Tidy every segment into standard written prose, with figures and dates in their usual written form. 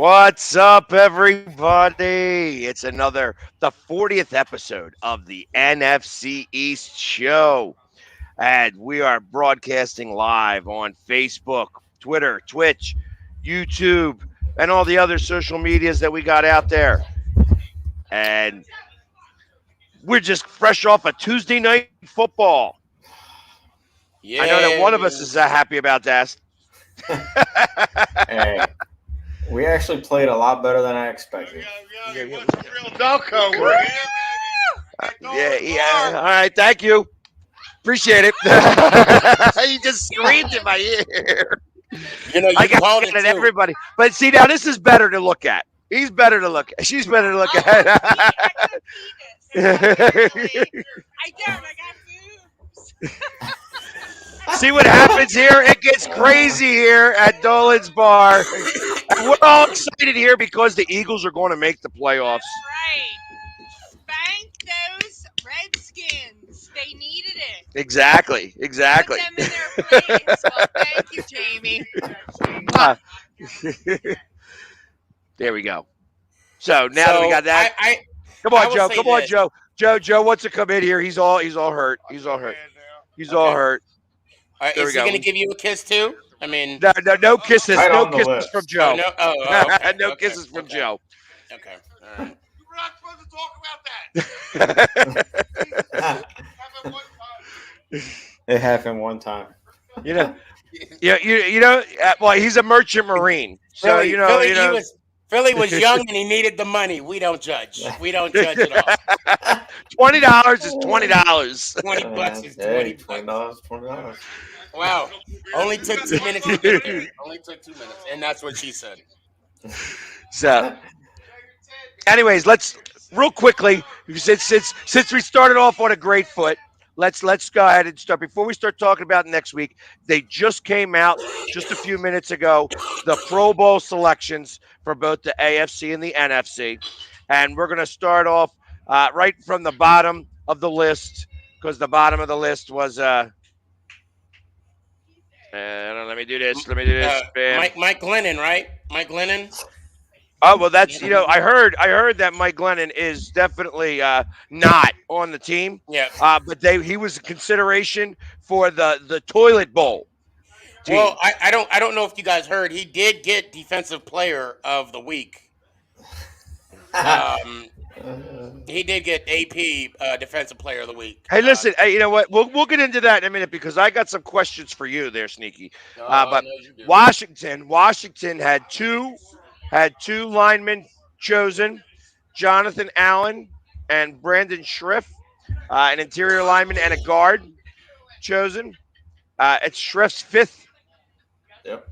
What's up, everybody? It's the 40th episode of the NFC East show. And we are broadcasting live on Facebook, Twitter, Twitch, YouTube, and all the other social medias that we got out there. And we're just fresh off a Tuesday night football. I know that one of us Yeah. is happy about that. Hey, we actually played a lot better than I expected. Yeah, yeah. What's the real Delco? We're here, baby. All right, thank you. Appreciate it. You just screamed in my ear. You know, you I got called it it at too. everybody. But see, now this is better to look at. He's better to look at. She's better to look at. I got boobs. See what happens here? It gets crazy here at Dolan's Bar. And we're all excited here because the Eagles are going to make the playoffs. Right. Spank those Redskins. They needed it. Exactly. Put them in their place. Well, thank you, Jamie. There we go. So now that we got that, come I on, will Joe. say Come on, this. Joe wants to come in here. He's all hurt. He's all hurt. He's all Okay. hurt. There There is we he go. going to give you a kiss too? I mean, No kisses. Right No on the kisses lips. from Joe. okay, No okay, kisses from okay, Joe. Okay, all right. We're not supposed to talk about that. Have it one time. It happened one time. You know. Yeah. You know. Well, he's a merchant marine, so Philly, you know. Philly was young and he needed the money. We don't judge. We don't judge at all. $20 is $20. $20 is Hey, $20. $20. Wow. Only took 2 minutes to get there. Only took 2 minutes, and that's what she said. So, anyways, let's real quickly since we started off on a great foot. Let's go ahead and start. Before we start talking about next week, they just came out just a few minutes ago, the Pro Bowl selections for both the AFC and the NFC. And we're going to start off right from the bottom of the list because the bottom of the list was let me do this. Bam. Mike Glennon, right? Mike Glennon. Oh well, that's I heard that Mike Glennon is definitely not on the team. Yeah. But he was a consideration for the toilet bowl team. Well, I don't know if you guys heard. He did get Defensive Player of the Week. He did get AP Defensive Player of the Week. Hey, listen. Hey, you know what? We'll get into that in a minute because I got some questions for you there, Sneaky. But no, you do. Washington had two linemen chosen, Jonathan Allen and Brandon Schriff, an interior lineman and a guard chosen. It's Schriff's fifth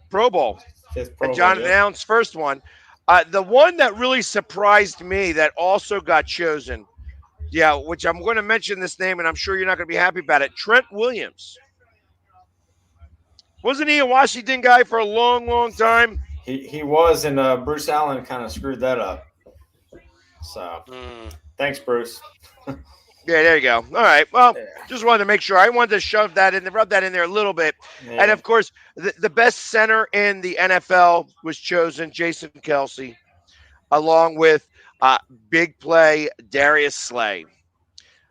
Pro Bowl. And Jonathan Allen's first one. The one that really surprised me that also got chosen, which I'm going to mention this name, and I'm sure you're not going to be happy about it, Trent Williams. Wasn't he a Washington guy for a long, long time? He was, and Bruce Allen kind of screwed that up. So, thanks, Bruce. Yeah, there you go. All right. Well, just wanted to make sure. I wanted to rub that in there a little bit. Yeah. And, of course, the best center in the NFL was chosen, Jason Kelsey, along with big play Darius Slay.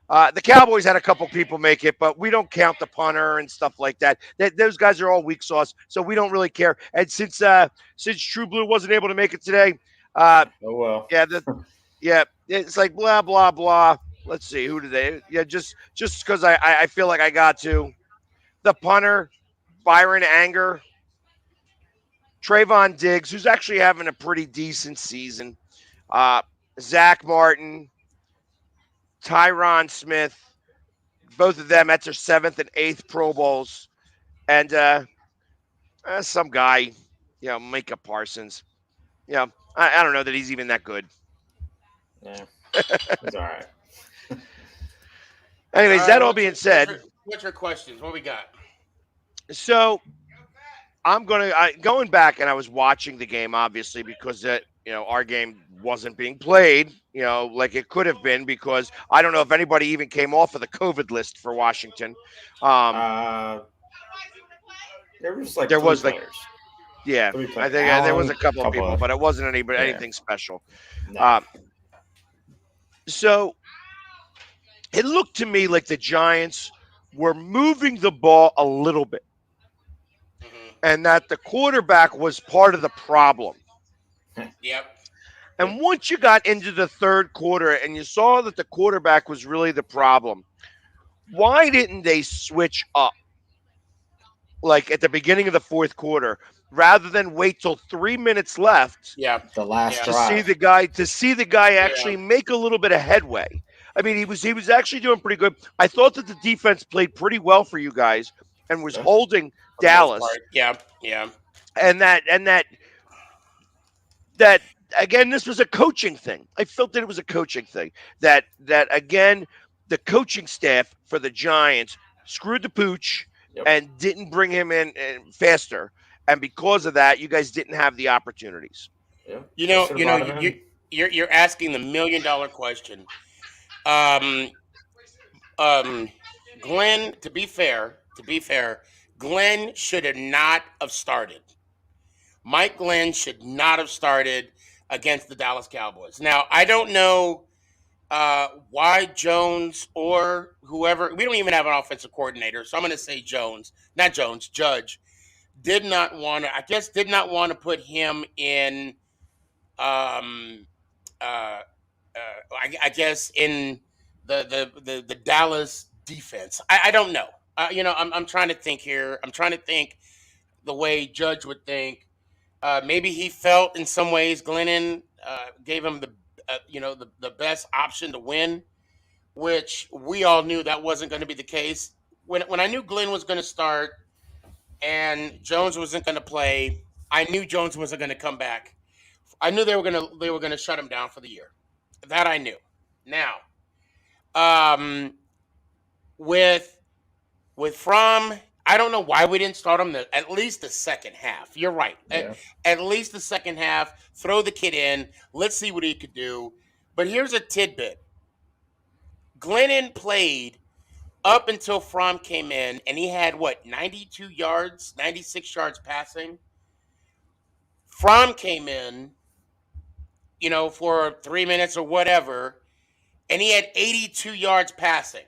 The Cowboys had a couple people make it, but we don't count the punter and stuff like that. Those guys are all weak sauce, so we don't really care. And since True Blue wasn't able to make it today, oh well. Yeah, it's like blah blah blah. Let's see, who did they? Yeah, just because I feel like I got to. The punter, Byron Anger, Trayvon Diggs, who's actually having a pretty decent season. Zach Martin, Tyron Smith, both of them, that's their 7th and 8th Pro Bowls. And some guy, Micah Parsons. I don't know that he's even that good. Yeah, it's all right. Anyways, that all being said. What's your questions? What we got? So I'm going back, and I was watching the game, obviously, because our game wasn't being played, like it could have been, because I don't know if anybody even came off of the COVID list for Washington. There was like Yeah, Who we I play? think there was Allen, a couple of people, but it wasn't yeah. anything special. No. Um, so it looked to me like the Giants were moving the ball a little bit, Hmm. and that the quarterback was part of the problem. Yep. And once you got into the third quarter and you saw that the quarterback was really the problem, why didn't they switch up like at the beginning of the fourth quarter rather than wait till 3 minutes left Yeah. The last Yeah. drive. to see the guy Yeah. actually make a little bit of headway? I mean, he was actually doing pretty good. I thought that the defense played pretty well for you guys and was Yeah. holding For the most Dallas, part. Yeah. Yeah. and that again, this was a coaching thing. I felt that it was a coaching thing. That again, the coaching staff for the Giants screwed the pooch Yep. and didn't bring him in faster, and because of that, you guys didn't have the opportunities. Yeah. You They know. should have You know. brought him in. You're asking the $1 million question. Um. Um. Glenn. To be fair, Glenn should have not have started. Mike Glenn should not have started against the Dallas Cowboys. Now, I don't know why Jones or whoever, we don't even have an offensive coordinator, so I'm going to say Jones, not Jones, Judge, did not want to, I guess, did not want to put him in, um, uh, I guess, in the Dallas defense. I don't know. I'm trying to think here. I'm trying to think the way Judge would think. Maybe he felt in some ways Glennon gave him the best option to win, which we all knew that wasn't going to be the case. When I knew Glenn was going to start and Jones wasn't going to play, I knew Jones wasn't going to come back. I knew they were gonna shut him down for the year. That I knew. Now, um, with From, I don't know why we didn't start him at least the second half. You're right. Yeah. At least the second half, throw the kid in. Let's see what he could do. But here's a tidbit. Glennon played up until Fromm came in, and he had what, 92 yards, 96 yards passing. Fromm came in, for 3 minutes or whatever, and he had 82 yards passing.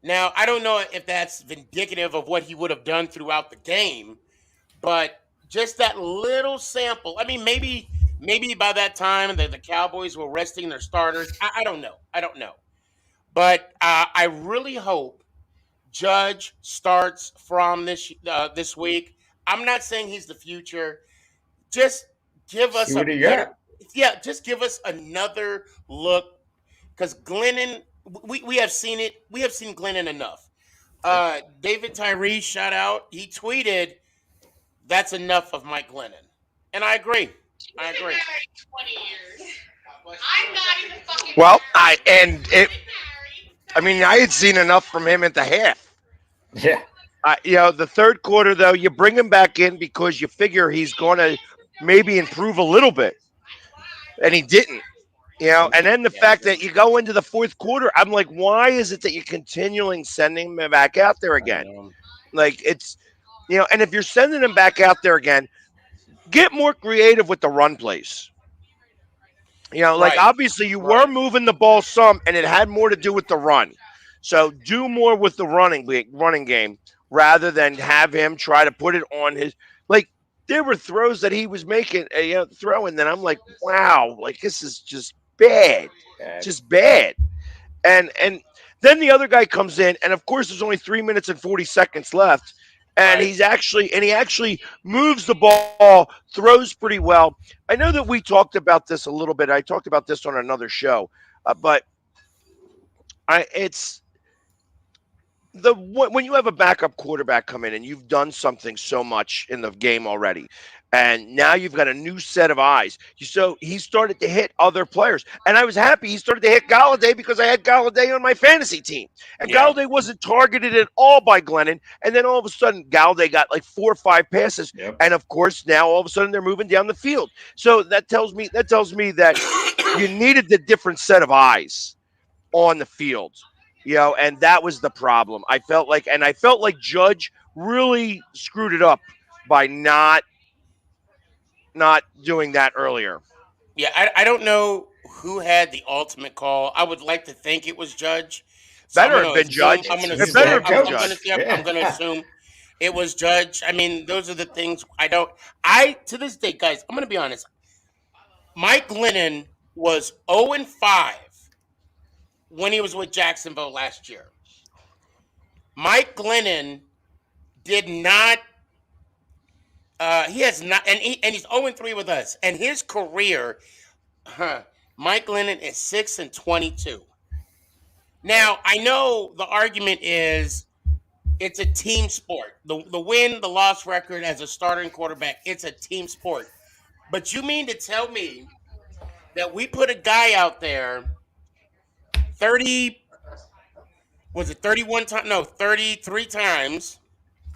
Now, I don't know if that's indicative of what he would have done throughout the game, but just that little sample. I mean, maybe by that time the Cowboys were resting their starters. I don't know. I don't know. But I really hope Judge starts from this week. I'm not saying he's the future. Just give See us what a he better, got. yeah. Just give us another look because Glennon, we have seen it. We have seen Glennon enough. David Tyree, shout out. He tweeted, "That's enough of Mike Glennon," and I agree. He's I been agree. married 20 years. I'm not even fucking Well, married. I've been I married mean, I had seen enough from him at the half. Yeah. The third quarter though, you bring him back in because you figure he's going to maybe improve a little bit, and he didn't. And then the Yeah, he fact that didn't. you go into the fourth quarter, I'm like, why is it that you're continuing sending him back out there I again? know. Like and if you're sending him back out there again, get more creative with the run plays. Like Right. obviously you were Right. moving the ball some, and it had more to do with the run. So do more with the running game rather than have him try to put it on his like. There were throws that he was making, throwing. Then I'm like, wow, like this is Bad. just bad. And then the other guy comes in, and of course there's only 3 minutes and 40 seconds left, and Right. he actually moves the ball, throws pretty well. I know that we talked about this a little bit. I talked about this on another show, but it's when you have a backup quarterback come in and you've done something so much in the game already, and now you've got a new set of eyes. So he started to hit other players, and I was happy he started to hit Galladay because I had Galladay on my fantasy team, and Yeah. Galladay wasn't targeted at all by Glennon. And then all of a sudden, Galladay got like 4 or 5 passes, Yep. and of course now all of a sudden they're moving down the field. So that tells me that you needed the different set of eyes on the field, and that was the problem. I felt like Judge really screwed it up by not not doing that earlier. Yeah, I don't know who had the ultimate call. I would like to think it was Judge. So I'm Better going have to been assume. Judge. I'm going to. It He's the better I'm. have head I'm, been I'm going coach. to. Judge. Yep. I'm going to Yeah. assume it was Judge. I mean, those are the things I don't. I to this day, guys. I'm going to be honest. Mike Glennon was 0-5 when he was with Jacksonville last year. Mike Glennon did not. He has not, and he's 0-3 with us. And his career, huh, Mike Glennon is 6-22. Now I know the argument is it's a team sport. The win, the loss record as a starting quarterback, it's a team sport. But you mean to tell me that we put a guy out there 30, was it 31 times? No, 33 times,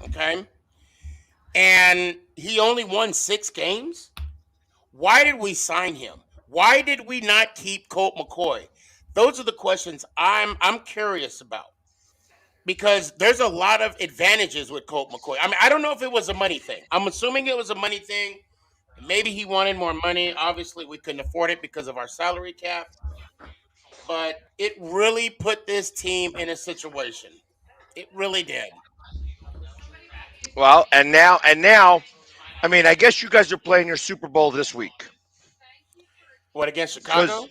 okay? And he only won 6 games? Why did we sign him? Why did we not keep Colt McCoy? Those are the questions I'm curious about. Because there's a lot of advantages with Colt McCoy. I mean, I don't know if it was a money thing. I'm assuming it was a money thing. Maybe he wanted more money. Obviously, we couldn't afford it because of our salary cap. But it really put this team in a situation. It really did. Well, and now, I mean, I guess you guys are playing your Super Bowl this week What, against because Chicago?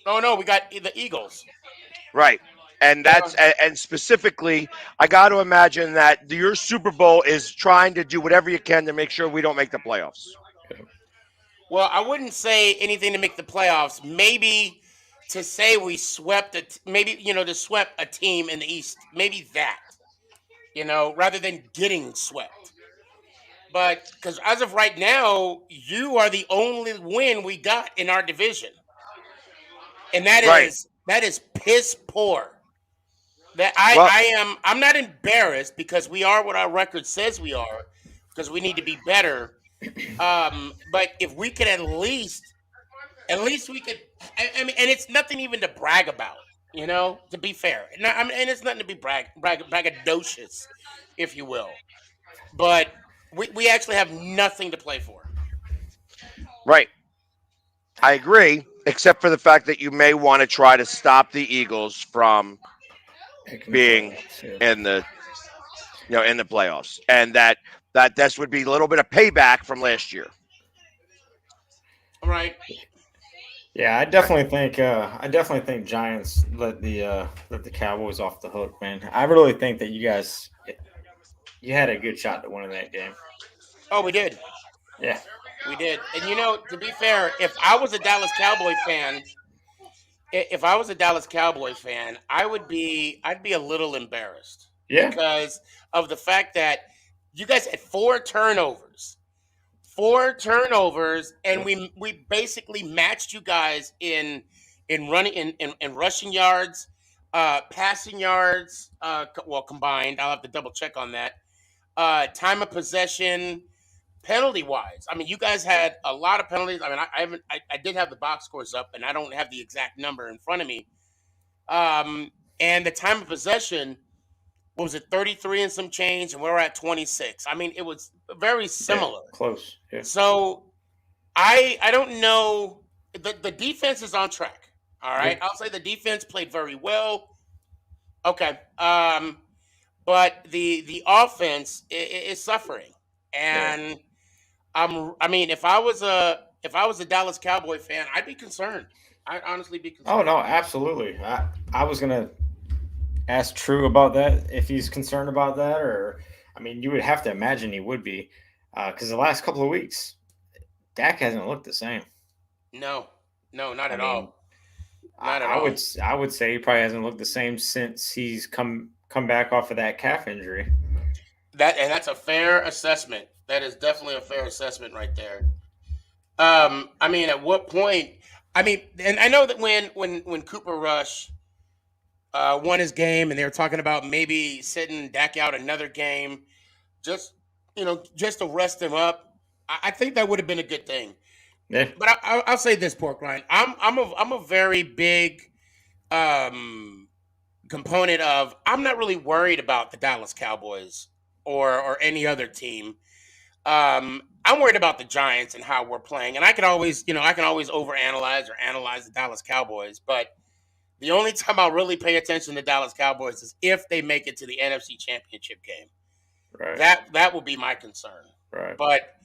Oh no, we got the Eagles. right, and Yeah. and specifically, I got to imagine that your Super Bowl is trying to do whatever you can to make sure we don't make the playoffs. Well, I wouldn't say anything to make the playoffs. Maybe to say we swept maybe to swept a team in the East. Maybe that, rather than getting swept. But because as of right now, you are the only win we got in our division, and that Right. is that is piss poor. That I Well, I am I'm not embarrassed because we are what our record says we are because we need to be better. But if we could at least we could. I mean, and it's nothing even to brag about. To be fair, I mean, and it's nothing to be braggadocious, if you will. But we actually have nothing to play for. right. I agree, except for the fact that you may want to try to stop the Eagles from Making the being playoffs. Yeah. in the in the playoffs, and that this would be a little bit of payback from last year. All right. Yeah, I definitely think Giants let the Cowboys off the hook, man. I really think that you had a good shot to win that game. Oh, we did. Yeah. We did. And to be fair, if I was a Dallas Cowboy fan, I'd be a little embarrassed Yeah. because of the fact that you guys had four turnovers, and Yeah. we basically matched you guys in running in rushing yards, passing yards, well combined. I'll have to double check on that. Time of possession, penalty wise. I mean, you guys had a lot of penalties. I mean, I haven't. I did have the box scores up, and I don't have the exact number in front of me. And the time of possession, what was it, 33 and some change, and we're at 26. I mean, it was very Yeah. similar. Close. Yeah. So I don't know. The defense is on track. All Yeah. right, I'll say the defense played very well. Okay, but the offense is suffering, Yeah. and I mean, if I was a Dallas Cowboy fan, I'd be concerned. I'd honestly be Oh concerned. no, absolutely. I was gonna ask True about that if he's concerned about that, or I mean, you would have to imagine he would be, because the last couple of weeks, Dak hasn't looked the same. No, no, not I at mean, all. I, Not at I would all. I would say he probably hasn't looked the same since he's come back off of that calf injury. That's a fair assessment. That is definitely a fair assessment right there. I mean, at what point? I mean, and I know that when Cooper Rush won his game, and they were talking about maybe sitting Dak out another game, just just to rest him up. I think that would have been a good thing. Yeah. But I'll say this, Pork Rind. I'm a very big um, component of. I'm not really worried about the Dallas Cowboys or any other team. I'm worried about the Giants and how we're playing, and I can always, I can always overanalyze or analyze the Dallas Cowboys, but the only time I'll really pay attention to Dallas Cowboys is if they make it to the NFC Championship game. Right. That will be my concern. Right. But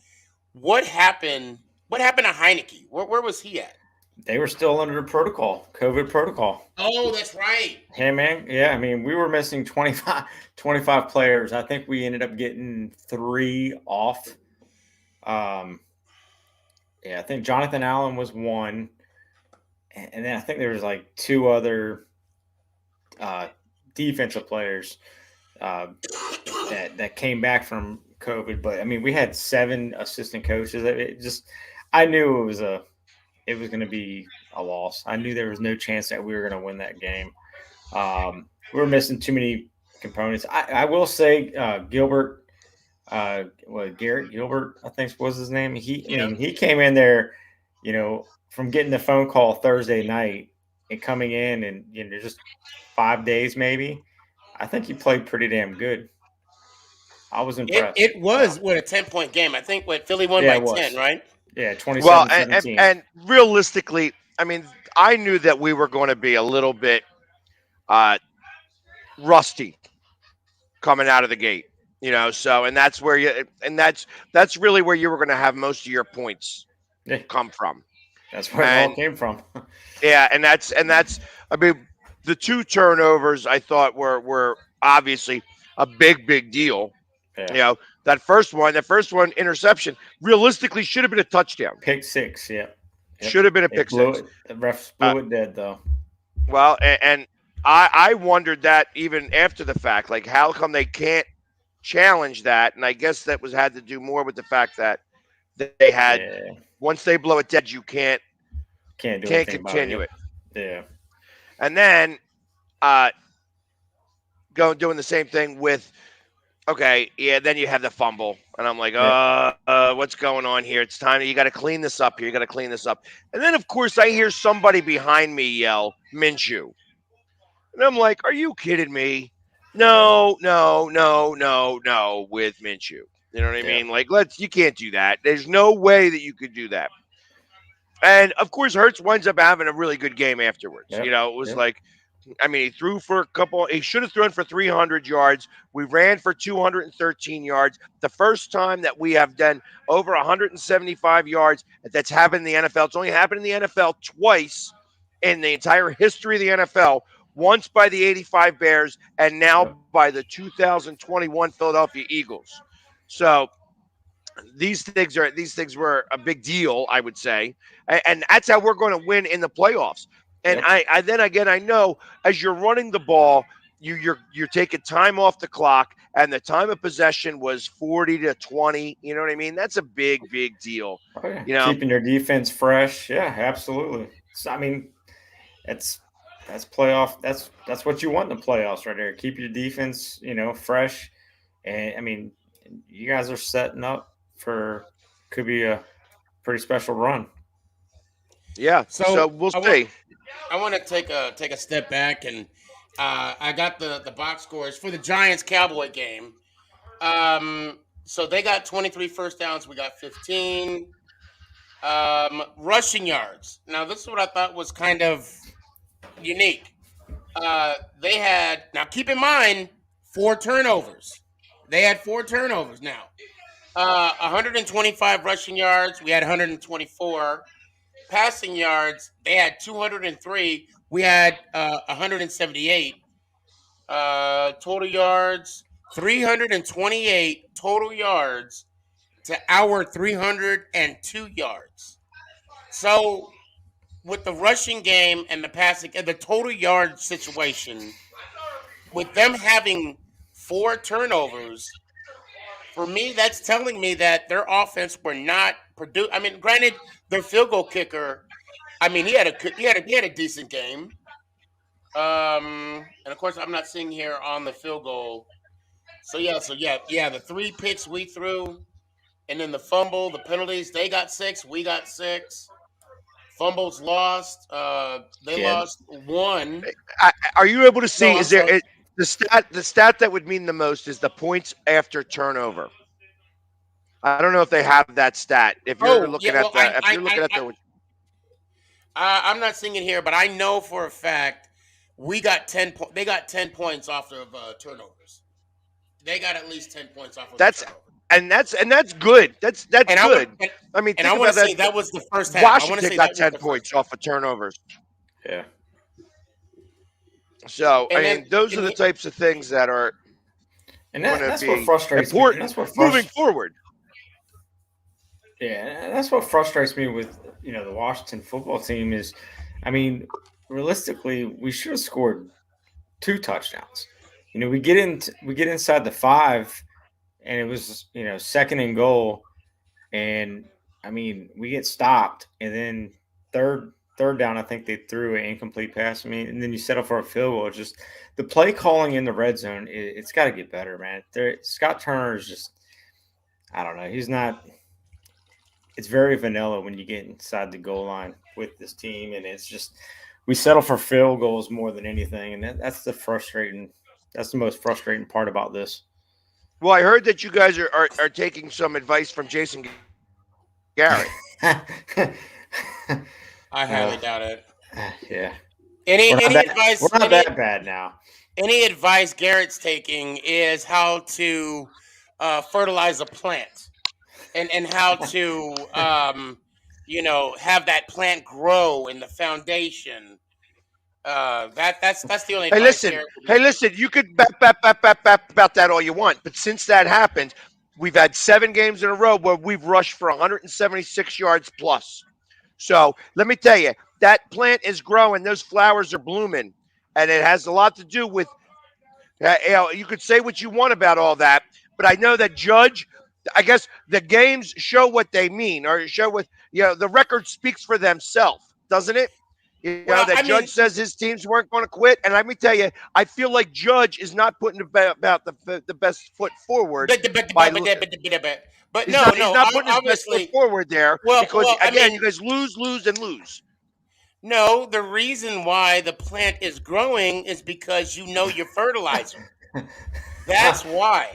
what happened? What happened to Heineke? Where was he at? They were still under the protocol, COVID protocol. Oh, that's right. Hey, man. Yeah, I mean, we were missing 25 players. I think we ended up getting 3 off. Yeah, I think Jonathan Allen was one. And then I think there was like 2 other defensive players that came back from COVID. But, I mean, we had 7 assistant coaches. I knew it was going to be a loss. I knew there was no chance that we were going to win that game. We were missing too many components. I will say Gilbert, Garrett Gilbert, I think was his name. I mean, he came in there, from getting the phone call Thursday night and coming in and just 5 days maybe. I think he played pretty damn good. I was impressed. It was a 10-point game. I think Philly won Yeah, by it was. 10, right? Yeah, 27-17. Well, and realistically, I mean, I knew that we were going to be a little bit rusty coming out of the gate, So, and that's where that's really where you were going to have most of your points Yeah. come from. That's where it all came from. Yeah, and that's I mean, the 2 turnovers I thought were obviously a big deal. Yeah. That first one interception realistically should have been a touchdown. Pick 6, yeah. Yep. Should have been a pick 6. The refs blew it dead though. Well, and I wondered that even after the fact, like how come they can't challenge that? And I guess that had to do more with the fact that they had once they blow it dead, you can't continue it. Yeah. And then doing the same thing with then you have the fumble, and I'm like, what's going on here? It's time. You got to clean this up here. You got to clean this up. And then, of course, I hear somebody behind me yell, Minshew. And I'm like, are you kidding me? No, with Minshew. You know what I mean? Like, you can't do that. There's no way that you could do that. And, of course, Hurts winds up having a really good game afterwards. Yep. It was like, I mean, he threw for he should have thrown for 300 yards. We ran for 213 yards. The first time that we have done over 175 yards that's happened in the NFL. It's only happened in the NFL twice in the entire history of the NFL. Once by the 85 Bears and now by the 2021 Philadelphia Eagles. So these things were a big deal, I would say. And that's how we're going to win in the playoffs. And I know as you're running the ball, you're taking time off the clock, and the time of possession was 40 to 20. You know what I mean? That's a big deal. Oh, yeah. Keeping your defense fresh. Yeah, absolutely. So, I mean, that's playoff. That's what you want in the playoffs right there. Keep your defense, fresh. And I mean, you guys are setting up could be a pretty special run. Yeah. So we'll see. I want to take a step back, and I got the box scores for the Giants Cowboy game. So they got 23 first downs. We got 15 rushing yards. Now this is what I thought was kind of unique. They had, now keep in mind, 4 turnovers. They had 4 turnovers now. 125 rushing yards. We had 124. Passing yards, they had 203. We had 178. Total yards, 328 total yards to our 302 yards. So with the rushing game and the passing and the total yard situation, with them having 4 turnovers, for me, that's telling me that their offense were not produced. I mean, granted, their field goal kicker, I mean, he had a decent game. And of course, I'm not seeing here on the field goal. So yeah, the 3 picks we threw, and then the fumble, the penalties, they got 6, we got 6. Fumbles lost. They lost 1. Are you able to see? No, is there the stat that would mean the most is the points after turnover. I don't know if they have that stat. If you're Oh looking yeah, at well the, if you're looking at the, I'm not seeing it here, but I know for a fact we got they got 10 points off of turnovers. They got at least 10 points off of the that's turnover. and that's good. That's And I would good. I mean, and I think want to about say that. that was the first half. I want to Washington say got that was 10 the first points half. off of turnovers. Yeah. So, I And then mean, those are and the he, types of things that are And going to that's what be frustrates me. And important moving forward. yeah, and that's what frustrates me with the Washington football team is, I mean, realistically, we should have scored 2 touchdowns. We get inside the 5, and it was second and goal, and I mean we get stopped, and then third down, I think they threw an incomplete pass. I mean, and then you settle for a field goal. It's just the play calling in the red zone. It's got to get better, man. Scott Turner is just, I don't know. He's not. It's very vanilla when you get inside the goal line with this team, and it's just we settle for field goals more than anything, and that's the frustrating. That's the most frustrating part about this. Well, I heard that you guys are taking some advice from Jason Garrett. I uh, highly doubt it. yeah, Any we're not any that we're advice? not that bad now. Any advice Garrett's taking is how to fertilize a plant and how to have that plant grow in the foundation. That's the only advice Garrett would Hey, be giving. listen. You could bat about that all you want, but since that happened, we've had 7 games in a row where we've rushed for 176 yards plus. So let me tell you, that plant is growing. Those flowers are blooming, and it has a lot to do with. You could say what you want about all that, but I know that Judge. I guess the games show what they mean, or show what the record speaks for themselves, doesn't it? That Well, I Judge mean, says his teams weren't going to quit, and let me tell you, I feel like Judge is not putting about the best foot forward by but he's no, not no. putting his best foot Obviously, forward there because well, I again, you mean, guys lose, lose, and lose. no. The reason why the plant is growing is because you know your fertilizer. That's why.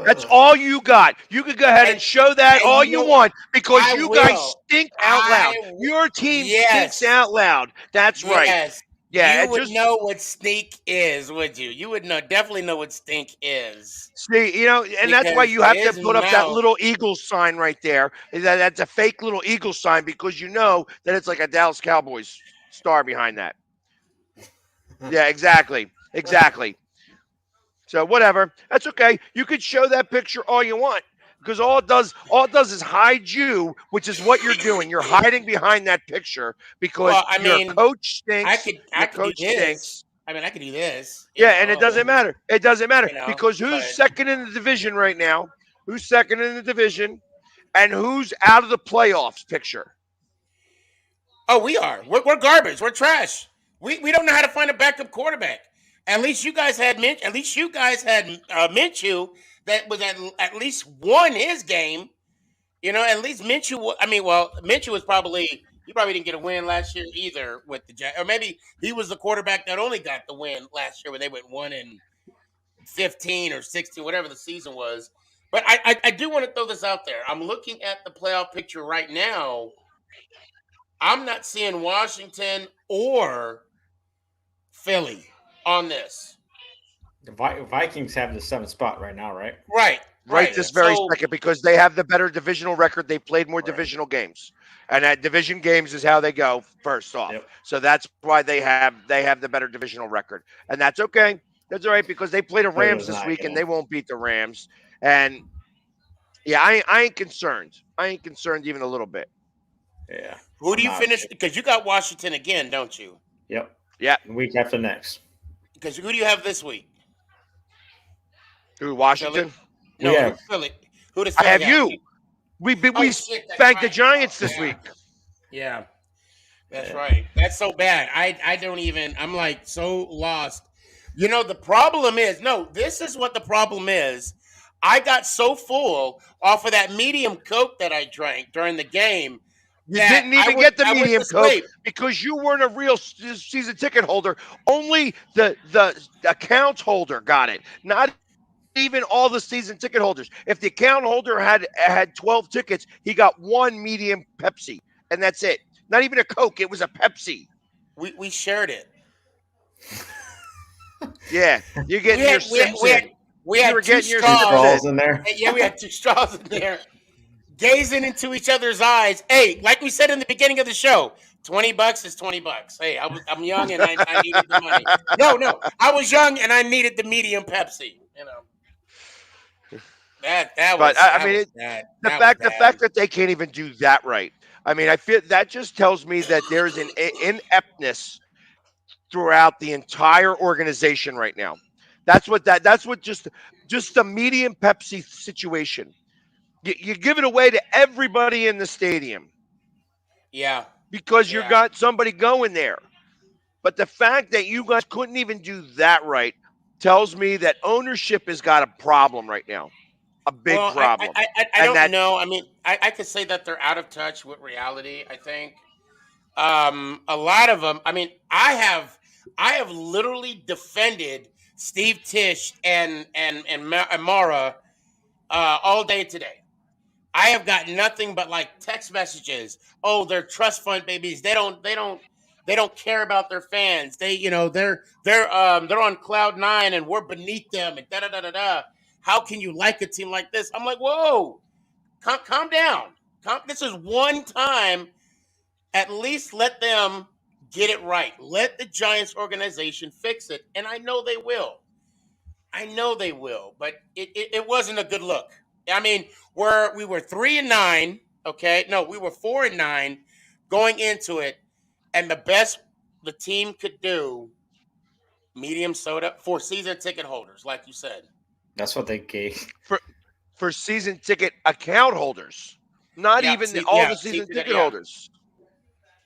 That's all you got. You can go ahead And and show that and all you you know, want because I you guys will. stink out I loud. w- Your team stinks yes. out loud. That's right. Yes, Yeah, you it would just know what stink is, would you? You would definitely know what stink is see, and that's why because you have to his put up that mouth. little eagle sign right there. That's a fake little eagle sign because you know that it's like a Dallas Cowboys star behind that. Yeah, exactly. Exactly. So whatever. That's okay. You could show that picture all you want. Because all it does is hide you, which is what you're doing. You're hiding behind that picture because Well, I your mean, coach I stinks. could Your I could do coach this. stinks. I mean, I could do this, Yeah, and it doesn't matter. It doesn't matter because who's but second in the division right now? Who's second in the division? And who's out of the playoffs picture? oh, we are. We're garbage. We're trash. We don't know how to find a backup quarterback. At least you guys had At least you guys had Minshew that was at least won his game. At least Minshew. I mean, well, Minshew was probably he probably didn't get a win last year either with the Jack, or maybe he was the quarterback that only got the win last year when they went 1-15 or 16, whatever the season was. But I do want to throw this out there. I'm looking at the playoff picture right now. I'm not seeing Washington or Philly on this. The Vikings have the 7th spot right now, right? Right, Right right. Yeah. this very So, second because they have the better divisional record. They played more Right. divisional games, and that division games is how they go first off. Yep. So that's why they have the better divisional record, and that's okay. That's all right because they play the Rams Steelers this not week and getting. they won't beat the Rams. And yeah, I ain't concerned. I ain't concerned even a little bit. Yeah. who do I'm you not. finish? Because you got Washington again, don't you? Yep. Yeah, Week after next. Because who do you have this week? through Philly? Washington, We No, have Philly. Who does I Philly have have? you. We Oh shit, that's spanked the right. Giants this Yeah, week. yeah, that's yeah. right. That's so bad. I don't even. I'm like so lost. The problem is no. This is what the problem is. I got so full off of that medium coke that I drank during the game You that didn't even get the I went medium to Coke sleep. because you weren't a real season ticket holder. Only the account holder got it, not even all the season ticket holders. If the account holder had 12 tickets, he got one medium Pepsi, and that's it. Not even a Coke. It was a Pepsi. We shared it. Yeah, you're We getting your had we had sips we had in. we You had were two getting your Two sips straws. in. straws in there. And yeah, we had two straws in there, gazing into each other's eyes. Hey, like we said in the beginning of the show, $20 is $20. Hey, I'm young and I needed the money. No, I was young and I needed the medium Pepsi. That But was I mean, bad. the That was fact the bad. fact that they can't even do that right. I mean, I feel that just tells me that there's an ineptness throughout the entire organization right now. That's what just the medium Pepsi situation. You give it away to everybody in the stadium Yeah, because you yeah. got somebody going there. But the fact that you guys couldn't even do that right tells me that ownership has got a problem right now, a big Well, problem, I and don't that know. I mean, I could say that they're out of touch with reality. I think a lot of them. I mean, I have literally defended Steve Tisch and Mara all day today. I have got nothing but like text messages. Oh, they're trust fund babies. They don't care about their fans. They're on cloud nine and we're beneath them and da da da da da. How can you like a team like this? I'm like, whoa, calm down. This is one time. At least let them get it right. Let the Giants organization fix it, and I know they will. I know they will, but it wasn't a good look. I mean, we were 3-9. Okay, no, we were 4-9 going into it, and the best the team could do, medium soda for season ticket holders, like you said. That's what they gave. for season ticket account holders, not Yeah, even see, all yeah, the see, season ticket yeah. holders.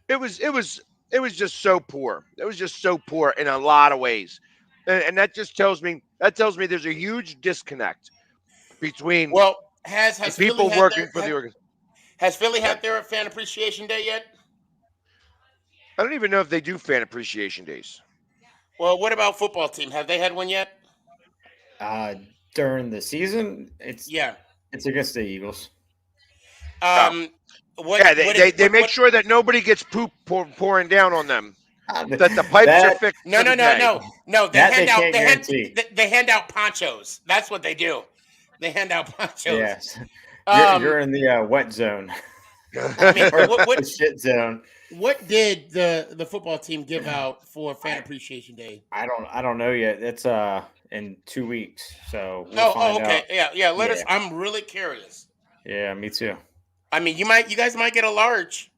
It was just so poor. It was just so poor in a lot of ways, and that tells me there's a huge disconnect between Well, the has Philly people had working their for the organization. has Philly had their fan appreciation day yet? I don't even know if they do fan appreciation days. Well, what about football team? Have they had one yet? Uh, During the season, Yeah. it's against the Eagles. Oh, Um. yeah, they make What? sure that nobody gets poop pouring down on them. Ah, That the pipes are that fixed No, for the no, no, day. no, no. They that hand they out. can't guarantee. They hand out ponchos. That's what they do. They hand out ponchos. Yes, you're Um. in the wet zone I mean, or the shit zone. what did the football team give out for fan I appreciation day? I don't know yet. It's in 2 weeks, so we'll Oh, find okay. out. Yeah. Let us. Yeah, I'm really curious. yeah, me too. I mean, you guys might get a large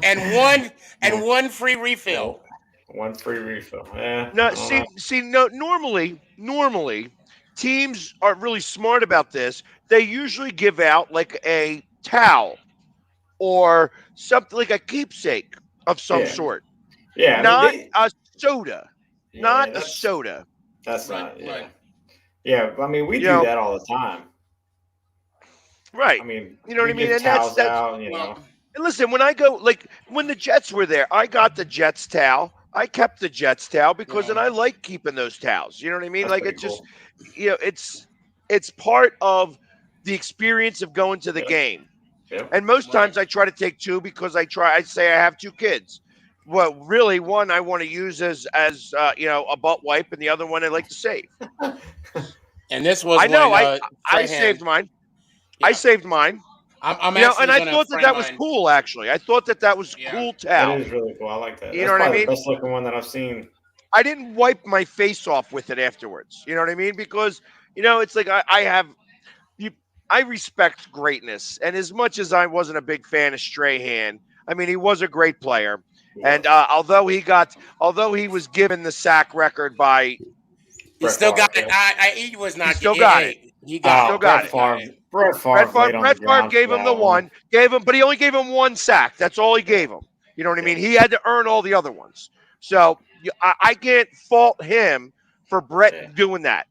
and one Yeah. free refill. Well, one free refill. Yeah, No, I don't know. see, no. Normally, teams are really smart about this. They usually give out like a towel or something like a keepsake of some Yeah, sort, yeah. I mean, not a soda, not yeah, a soda. that's Right. not. Right. Yeah, yeah. I mean, we You do know, that all the time. I right? mean, You know what we I mean? give And that's towels that's. out. Well. And listen, when I go like when the Jets were there, I got the Jets towel. I kept the Jets towel because Yeah. then I like keeping those towels. You know what I mean? That's Like pretty it just, cool. it's part of the experience of going to the Yep, game. yep. And most Right. times I try to take two because I say I have two kids. Well, really, one I want to use as a butt wipe, and the other one I like to save. And this was I know when I Trahan. saved mine. I Yeah. saved mine. I'm And actually I gonna thought that friend that was mine. cool. Actually, I thought that that was Yeah. cool That towel. is really cool. I like that. You That's know what I probably the mean? best looking one that I've seen. I didn't wipe my face off with it afterwards. You know what I mean? Because it's like I have you. I respect greatness, and as much as I wasn't a big fan of Strahan, I mean he was a great player. He And was although he was given the sack record by, He Brett still Favre. got it. Yeah. He was he not. still got it. Hey, he He got still it. got Brett it. He got Favre. it. Brett Favre laid on the Brett Favre ground for gave him the that one. one, but he only gave him one sack. That's all he Yeah, gave him. You know what I yeah, mean? He had to earn all the other ones. So I can't fault him for yeah, Brett doing that.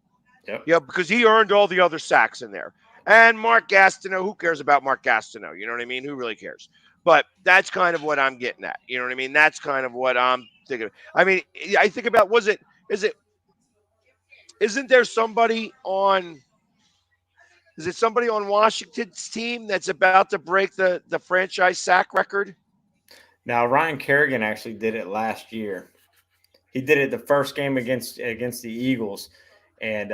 yep. Because he earned all the other sacks in there. And Mark Gastineau, who cares about Mark Gastineau? You know what I mean? Who really cares? But that's kind of what I'm getting at. You know what I mean? That's kind of what I'm thinking. I mean, I think about is it isn't there somebody on? Is it somebody on Washington's team that's about to break the franchise sack record? Now Ryan Kerrigan actually did it last year. He did it the first game against the Eagles, and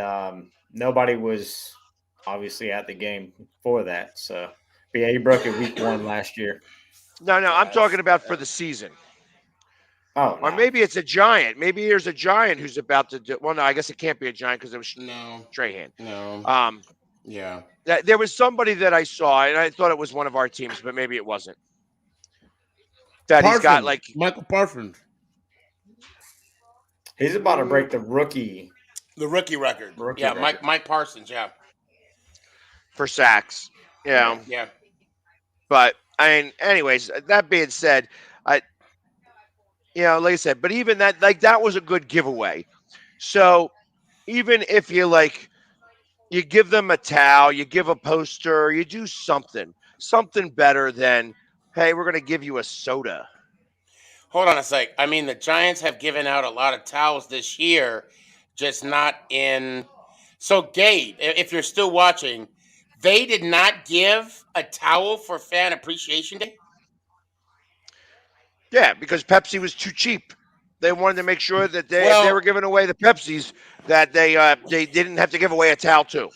nobody was obviously at the game for that. So, but yeah, he broke it week one last year. No, no, I'm That's talking about for the season. Oh Or no, maybe it's a giant. Maybe there's a giant who's about to do. Well, no, I guess it can't be a giant because it was no, Strahan. no, Um, yeah. there was somebody that I saw, and I thought it was one of our teams, but maybe it wasn't. That he's got Parsons, like, Michael Parsons, he's about to break the the rookie record. rookie Yeah, record. Mike Parsons. Yeah, for sacks. You know, Yeah, yeah. but I mean, anyways, that being said, I, like I said, but even that, like that was a good giveaway. So even if you like, you give them a towel, you give a poster, you do something better than, hey, we're gonna give you a soda. Hold on a sec. I mean, the Giants have given out a lot of towels this year, just not in. So, Gabe, if you're still watching, they did not give a towel for Fan Appreciation Day. Yeah, because Pepsi was too cheap. They wanted to make sure that if they were Well, giving away the Pepsis, that they didn't have to give away a towel too.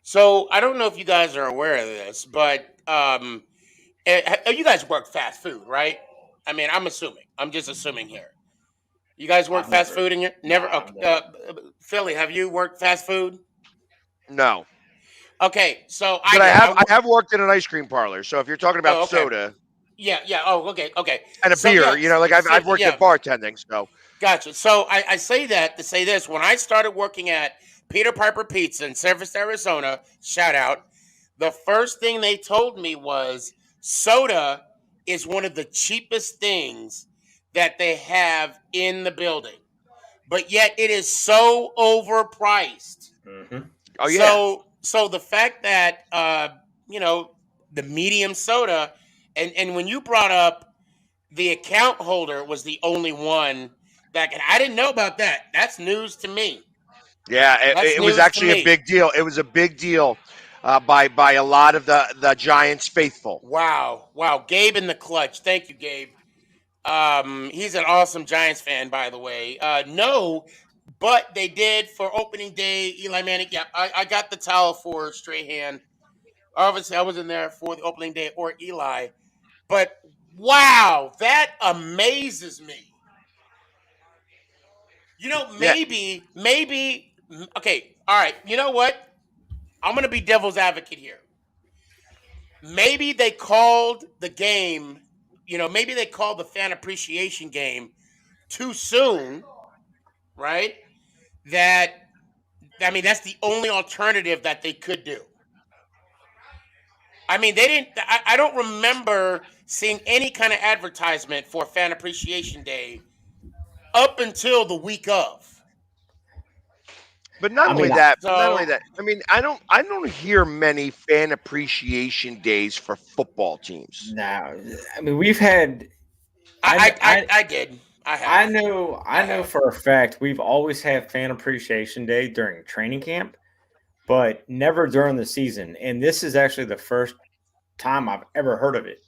so I don't know if you guys are aware of this, but you guys work fast food, right? I mean, I'm assuming. I'm just assuming here. You guys work I've fast never. food in your No, never? I've Okay, never. Philly, have you worked fast food? No, Okay, so I but I did. have I have worked in an ice cream parlor. So if you're talking about Oh, okay. soda Yeah, yeah. Oh, okay, okay. and a So beer, yeah, like I've worked yeah. at bartending. So Gotcha. So I say that to say this. When I started working at Peter Piper Pizza in Service, Arizona, shout out, the first thing they told me was soda is one of the cheapest things that they have in the building, but yet it is so overpriced. Hmm. oh yeah, So the fact that you know the medium soda, and when you brought up the account holder was the only one that can. I didn't know about that. That's news to me. yeah, That's it was news to actually a me. big deal. It was a big deal by a lot of the Giants faithful. Wow, wow. Gabe in the clutch. Thank you, Gabe. He's an awesome Giants fan, by the way. No, but they did for opening day. Eli Manning. Yeah, I got the towel for Strahan. Obviously, I wasn't there for the opening day or Eli, but wow, that amazes me. Yeah, Okay, all right. You know what? I'm going to be devil's advocate here. Maybe they called the game, maybe they called the fan appreciation game too soon, right? That, I mean, that's the only alternative that they could do. I mean, they didn't, I don't remember seeing any kind of advertisement for fan appreciation day up until the week of. but not I only mean, that, So I mean, I don't hear many fan appreciation days for football teams. now, I mean, we've had. I did. I I know have. for a fact we've always had fan appreciation day during training camp, but never during the season. And this is actually the first time I've ever heard of it.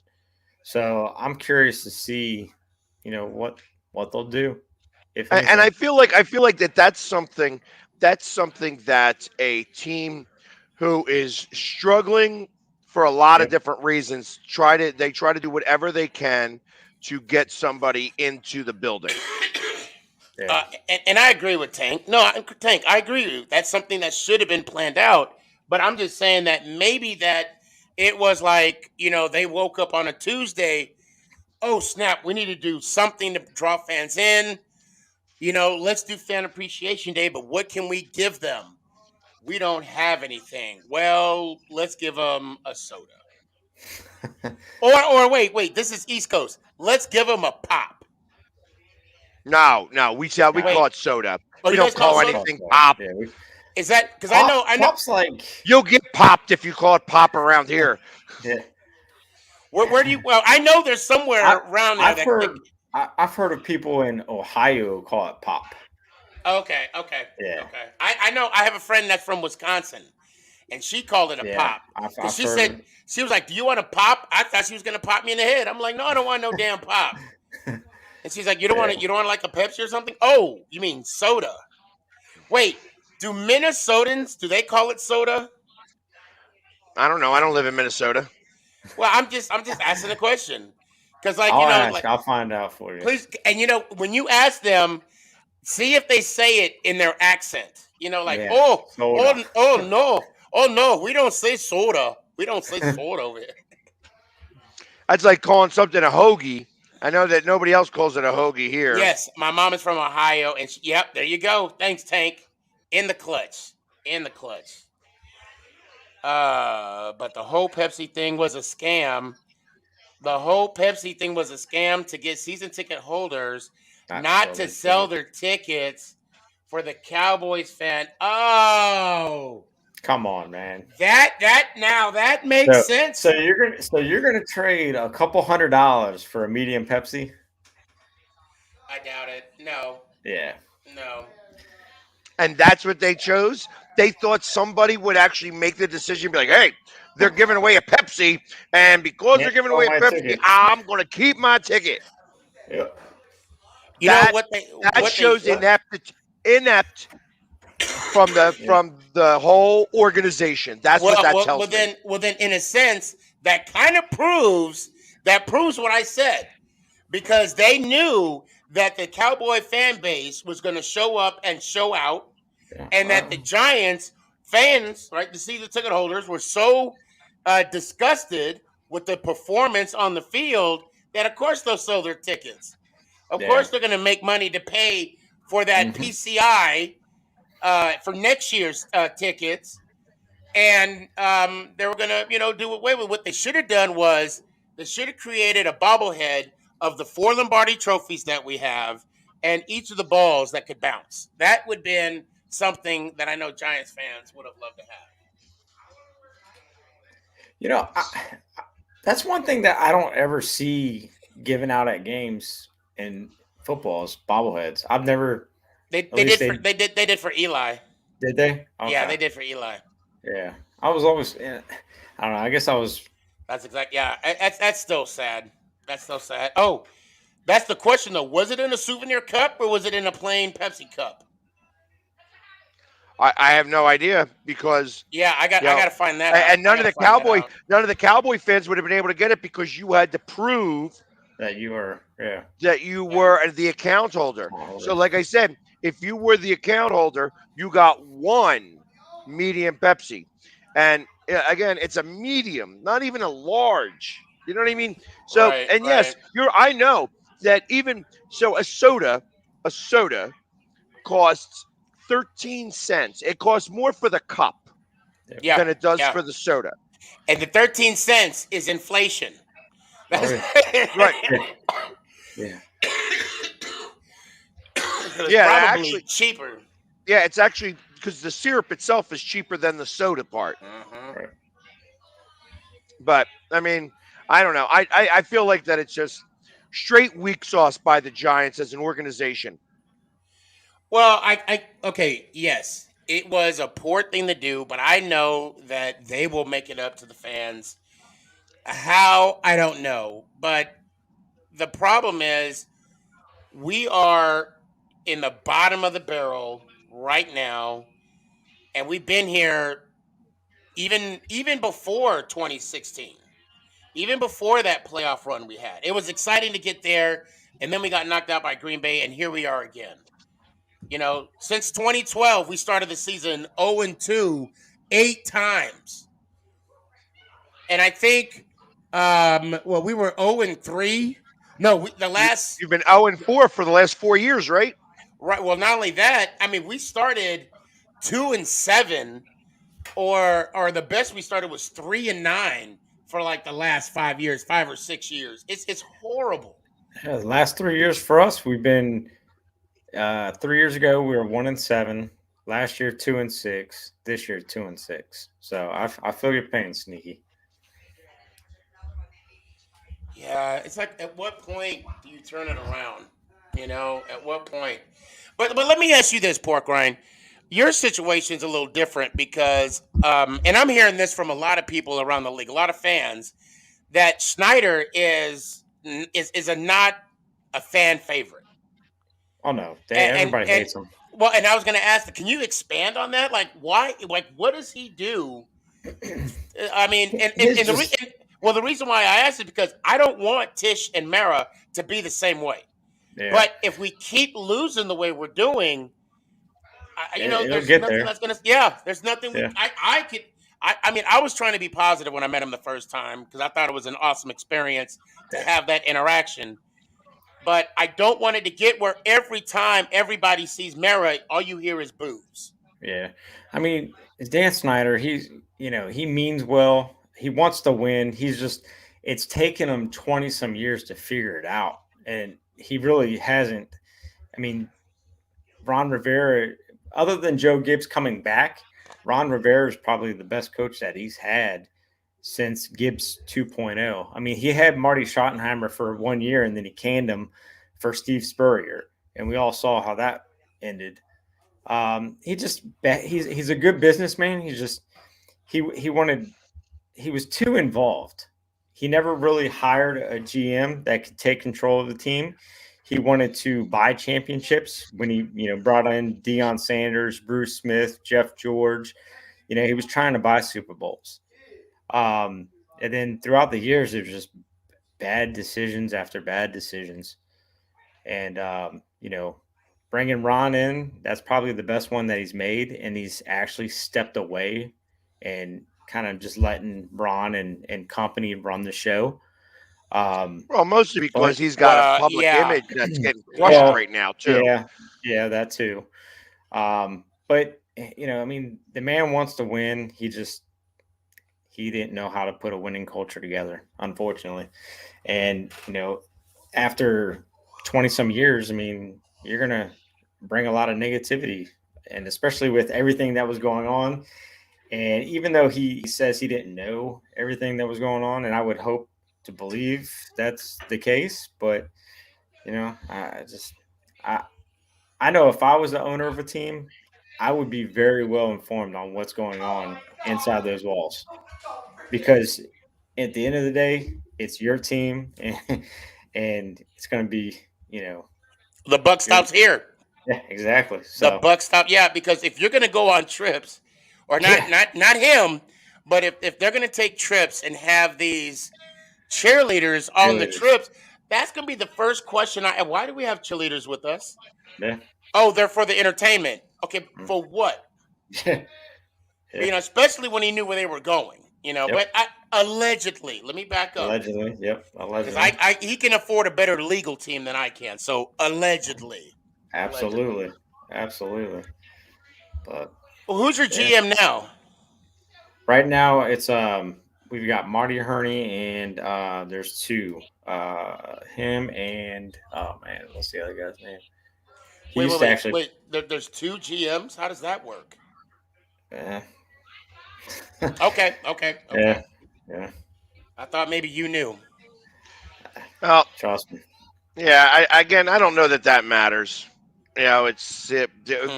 So I'm curious to see, what they'll do, if And anything. I feel like that's something that a team who is struggling for a lot of Yep. different reasons try to do whatever they can to get somebody into the building. Yeah. And I agree with Tank. No, Tank, I agree with you. That's something that should have been planned out. But I'm just saying that maybe that it was like, they woke up on a Tuesday. Oh, snap. We need to do something to draw fans in. Let's do Fan Appreciation Day. But what can we give them? We don't have anything. Well, let's give them a soda. Or wait. This is East Coast. Let's give them a pop. No, no, we No. call Wait. it soda. Oh, We you don't guys call it call We soda? call it anything that. pop. Yeah. Is that because I Pop. know? Pop's like. You'll get popped if you call it pop around here. Yeah. Where do you? Well, I know there's I, somewhere around there I've that. heard. I've heard of people in Ohio call it pop. Okay, okay, Yeah, okay. I know. I have a friend that's from Wisconsin, and she called it a yeah. pop because I've she said heard. she was like, "Do you want a pop?" I thought she was gonna pop me in the head. I'm like, "No, I don't want no damn pop." And she's like, "You don't Yeah. want to? You don't want like a Pepsi or something?" Oh, you mean soda? Wait, do Minnesotans do they call it soda? I don't know. I don't live in Minnesota. Well, I'm just asking a question because like I'll like ask. I'll find out for you. please and when you ask them, see if they say it in their accent. Like Yeah. oh Soda. no, oh no, we don't say soda. We don't say soda over here. That's like calling something a hoagie. I know that nobody else calls it a hoagie here. Yes, my mom is from Ohio, and yep, there you go. Thanks, Tank. In the clutch, in the clutch. But the whole Pepsi thing was a scam. The whole Pepsi thing was a scam to get season ticket holders Not to not sell to their sell tickets. their tickets for the Cowboys fan. Oh, Come on, man. that makes So, sense. so you're gonna trade a couple $100 for a medium Pepsi? I doubt it. No, Yeah. no. And that's what they chose. They thought somebody would actually make the decision, be like, "Hey, they're giving away a Pepsi, and because they're Can't giving sell away a my Pepsi, ticket. I'm going to keep my ticket." Yep. You know That what they that what they shows inept from the Yeah. from the whole organization. That's what well that well tells well me. then well then in a sense that kind of proves what I said because they knew that the Cowboy fan base was going to show up and show out, Yeah. and that the Giants fans, right, the season ticket holders, were so disgusted with the performance on the field that, of course, they'll sell their tickets. Of Yeah. course, they're going to make money to pay for that Hmm. PCI for next year's tickets, and they were going to, do away with what they should have done was they should have created a bobblehead of the 4 Lombardi trophies that we have and each of the balls that could bounce. That would have been something that I know Giants fans would have loved to have. You know, that's one thing that I don't ever see given out at games in football is bobbleheads. I've never, They at they least did they for they did for Eli. did they? Yeah, Okay. they did for Eli. Yeah. I was always, I don't know. I guess I was, That's exact. Yeah, that's still sad. That's still sad. Oh, that's the question though. Was it in a souvenir cup or was it in a plain Pepsi cup? I have no idea because Yeah, I got you I know, got to find that out. and I got to find that out. none of the Cowboy fans would have been able to get it because you had to prove that you were, yeah, that you Yeah. were the account holder. small So, holder. like I said, if you were the account holder, you got one medium Pepsi. And again, it's a medium, not even a large. You know what I mean? So, Right, and right. yes, I know that even so, a soda costs 13 cents. It costs more for the cup Yeah, than it does yeah. for the soda. And the 13 cents is inflation. Oh, That's yeah. Right. Yeah. Yeah. it's Yeah, probably actually, cheaper. yeah, it's actually because the syrup itself is cheaper than the soda part. Hmm. Right. But I mean, I don't know. I feel like that it's just straight weak sauce by the Giants as an organization. Well, okay, yes, it was a poor thing to do, but I know that they will make it up to the fans. How, I don't know. But the problem is, we are in the bottom of the barrel right now, and we've been here even before 2016. Even before that playoff run we had. It was exciting to get there, and then we got knocked out by Green Bay, and here we are again. Since 2012, we started the season 0-2 8 times. And I think, well, we were 0-3. No, the last, You've been 0-4 for the last 4 years, right? right. Well, not only that, I mean, we started 2-7, or the best we started was 3-9 for like the last 5 years, 5 or 6 years. It's horrible. Yeah, the last 3 years for us, we've been 3 years ago we were 1-7. Last year 2-6. This year 2-6. So I feel your pain, Sneaky. Yeah, it's like at what point do you turn it around? At what point? But let me ask you this, Pork Rind. Your situation's a little different because, and I'm hearing this from a lot of people around the league, a lot of fans, that Snyder is a not a fan favorite. Oh no, And everybody and hates him. well, and I was going to ask, can you expand on that? Like, why? Like, what does he do? I mean, His just well, the reason why I asked is because I don't want Tish and Mara to be the same way. yeah, But if we keep losing the way we're doing, it'll there's get nothing there. that's gonna. Yeah, there's nothing we. Yeah, I could. I mean, I was trying to be positive when I met him the first time because I thought it was an awesome experience to yeah, have that interaction. But I don't want it to get where every time everybody sees Mara, all you hear is boos. yeah. I mean, Dan Snyder, he means well. He wants to win. It's taken him 20 some years to figure it out, and he really hasn't. I mean, Ron Rivera, other than Joe Gibbs coming back, Ron Rivera is probably the best coach that he's had since Gibbs 2.0. I mean, he had Marty Schottenheimer for 1 year and then he canned him for Steve Spurrier. And we all saw how that ended. He's a good businessman. He wanted he was too involved. He never really hired a GM that could take control of the team. He wanted to buy championships when he, brought in Deion Sanders, Bruce Smith, Jeff George. He was trying to buy Super Bowls. And then throughout the years, it was just bad decisions after bad decisions. And, bringing Ron in, that's probably the best one that he's made. And he's actually stepped away and kind of just letting Ron and company run the show. Well, mostly But because he's got a Well, public yeah, image that's getting crushed yeah. well, right now too. yeah, that too. But I mean, the man wants to win. He didn't know how to put a winning culture together, unfortunately. And after 20 some years, I mean, you're gonna bring a lot of negativity, and especially with everything that was going on. And even though he says he didn't know everything that was going on, and I would hope to believe that's the case, but I I know if I was the owner of a team, I would be very well informed on what's going on inside those walls because at the end of the day, it's your team and it's going to be, The buck your stops here. yeah, exactly. The So, buck stop. Yeah, because if you're gonna go on trips, or not, yeah, not him, but if they're gonna take trips and have these cheerleaders on the cheerleaders. trips, that's gonna be the first question. Why do we have cheerleaders with us? Yeah. Oh, they're for the entertainment. Okay, Mm. for what? Yeah. Yeah. Especially when he knew where they were going. Yep. But allegedly, let me back up Allegedly. Yep. because Allegedly. he can afford a better legal team than I can. So allegedly. Absolutely. Absolutely. But Well, who's your yeah. GM now? Right now it's we've got Marty Herney and there's two. Him and oh man, what's the other guy's name? He Wait, used wait, to wait, actually wait. There's two GMs. How does that work? uh, Okay, okay, yeah, okay. yeah. I thought maybe you knew. Well, Trust me. yeah. Again, I don't know that matters. It's whether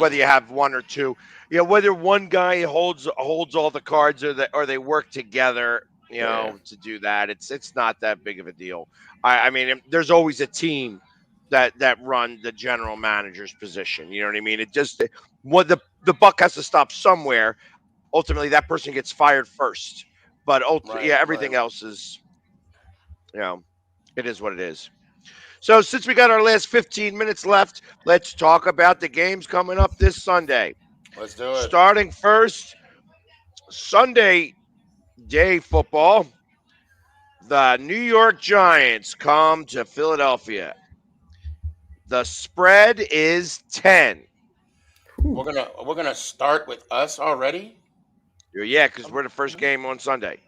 Hmm. you have one or two. Whether one guy holds all the cards or they work together. Yeah. To do that, it's not that big of a deal. I mean, there's always a team that run the general manager's position. You know what I mean? It just what the buck has to stop somewhere. Ultimately, that person gets fired first. But Right, yeah, right. everything else is you know it is what it is. So since we got our last 15 minutes left, let's talk about the games coming up this Sunday. Let's do it. Starting first, Sunday day football. The New York Giants come to Philadelphia. The spread is 10. Whew. We're gonna start with us already. Yeah, because Um, we're the first game on Sunday.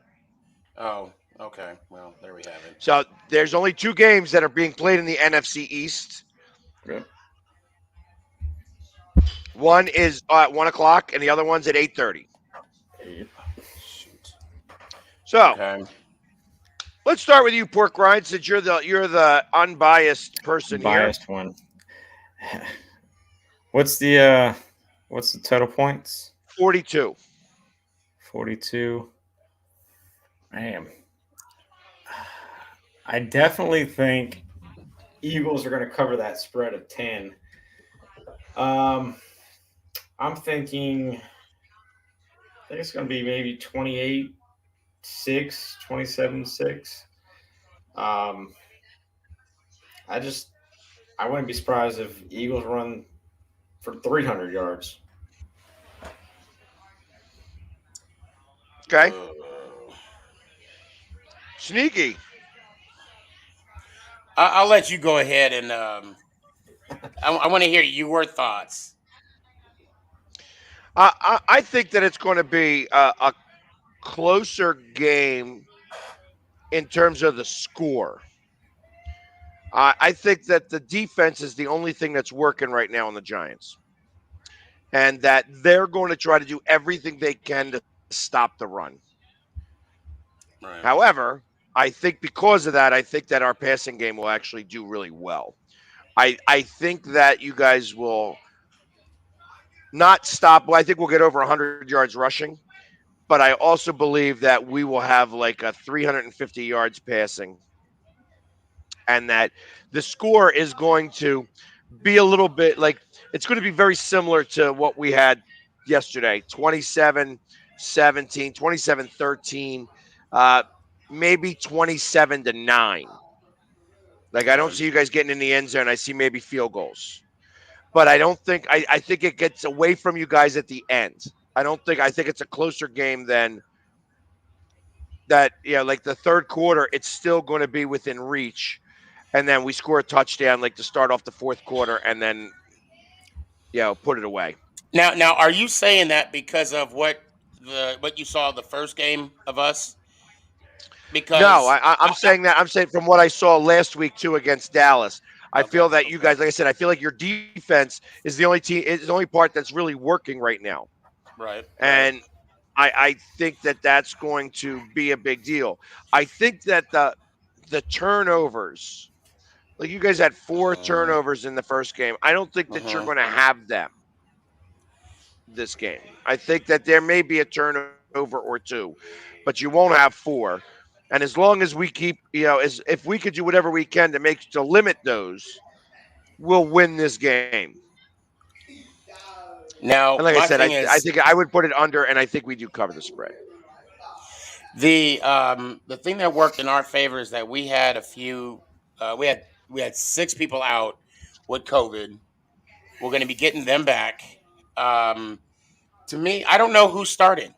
Oh, okay. Well, there we have it. So there's only two games that are being played in the NFC East. Yep. One is at 1 o'clock, and the other one's at 8:30. Yep. Shoot. So Okay. let's start with you, Pork Rind, since you're the unbiased person here. Biased one. What's the total points? 42. 42. Man, I definitely think Eagles are going to cover that spread of 10. Um, I'm thinking, I think it's going to be maybe 28-6, 27-6. Um, I just, I wouldn't be surprised if Eagles run for 300 yards. Okay. Uh, Sneaky. I'll let you go ahead and I want to hear your thoughts. I think that it's going to be a closer game in terms of the score. I think that the defense is the only thing that's working right now on the Giants, and that they're going to try to do everything they can to stop the run. Right. However, I think because of that, I think that our passing game will actually do really well. I think that you guys will not stop. Well, I think we'll get over 100 yards rushing, but I also believe that we will have like a 350 yards passing, and that the score is going to be a little bit like it's going to be very similar to what we had yesterday 27-17, 27-13, maybe 27-9. Like, I don't Okay. see you guys getting in the end zone. I see maybe field goals. But I don't think I think it gets away from you guys at the end. I think it's a closer game than that. Yeah, like the third quarter, it's still going to be within reach, and then we score a touchdown like to start off the fourth quarter, and then put it away. Now, are you saying that because of what you saw the first game of us? No, Because I'm saying that I'm saying from what I saw last week too against Dallas. I okay, feel that you okay, guys, like I said, I feel like your defense is the only team, is the only part that's really working right now, right, right, and I think that that's going to be a big deal. I think that the turnovers, like you guys had four uh, turnovers in the first game. I don't think that you're uh-huh. going to have them this game. I think that there may be a turnover or two, but you won't have four. And as long as we keep, as if we could do whatever we can to limit those, we'll win this game. And Now like I my said, thing I is think I would put it under, and I think we do cover the spread. the thing that worked in our favor is that we had a few we had six people out with COVID. We're going to be getting them back. Um, to me, I don't know who started.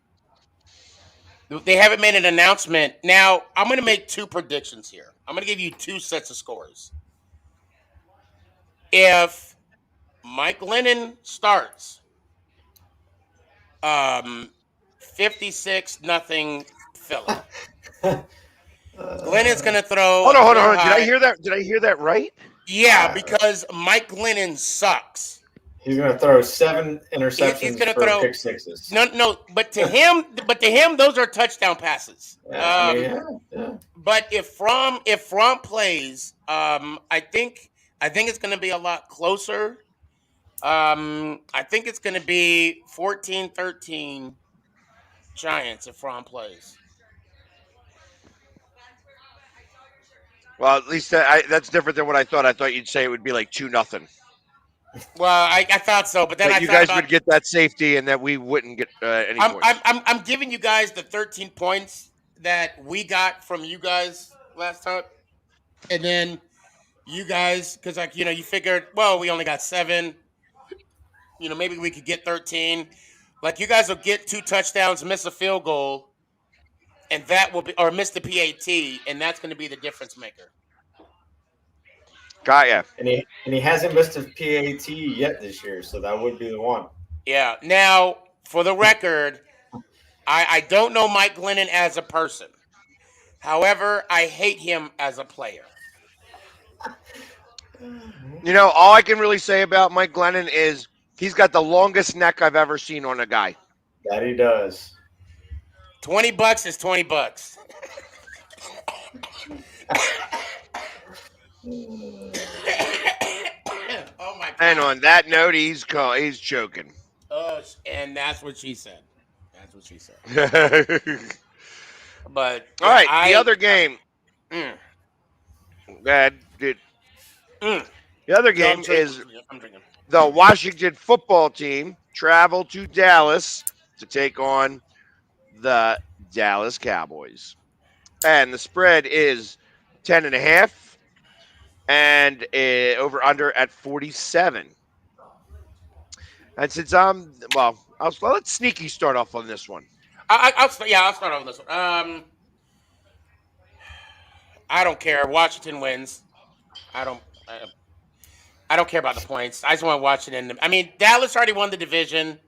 They haven't made an announcement. Now, I'm going to make two predictions here. I'm going to give you two sets of scores. If Mike Lennon starts, um, 56 nothing Philly. Glennon's going to throw a Hold career on. Did I high. hear that? Did I hear that right? Yeah, uh, because Mike Lennon sucks. he's going to throw 7 He's interceptions going to for throw pick sixes. no, but to him, those are touchdown passes. Yeah, I mean, yeah, yeah. But if Fromm plays, I think it's going to be a lot closer. I think it's going to be 14-13 Giants if Fromm plays. Well, at least that's different than what I thought. I thought you'd say it would be like 2-0. Well, I thought so, but then That I you thought guys about would get that safety and that we wouldn't get any points. I'm giving you guys the 13 points that we got from you guys last time, and then you guys because you figured well we only got 7, maybe we could get 13. Like you guys will get 2 touchdowns, miss a field goal, and that will be or miss the PAT, and that's going to be the difference maker. Got ya. And he hasn't missed a PAT yet this year, so that would be the one. Yeah. Now, for the record, I don't know Mike Glennon as a person. However, I hate him as a player. All I can really say about Mike Glennon is he's got the longest neck I've ever seen on a guy. That he does. $20 is $20. Oh my And on that note, he's choking. And that's what she said. That's what she said. All But yeah, right, the other game mm, that did mm. the other No, I'm game drinking. is I'm drinking. the Washington football team traveled to Dallas to take on the Dallas Cowboys. And the spread is 10.5 and over under at 47. And since I'll let Sneaky start off on this one. I'll start off with this one. I don't care. Washington wins. I don't. I don't care about the points. I just want Washington. I mean, Dallas already won the division.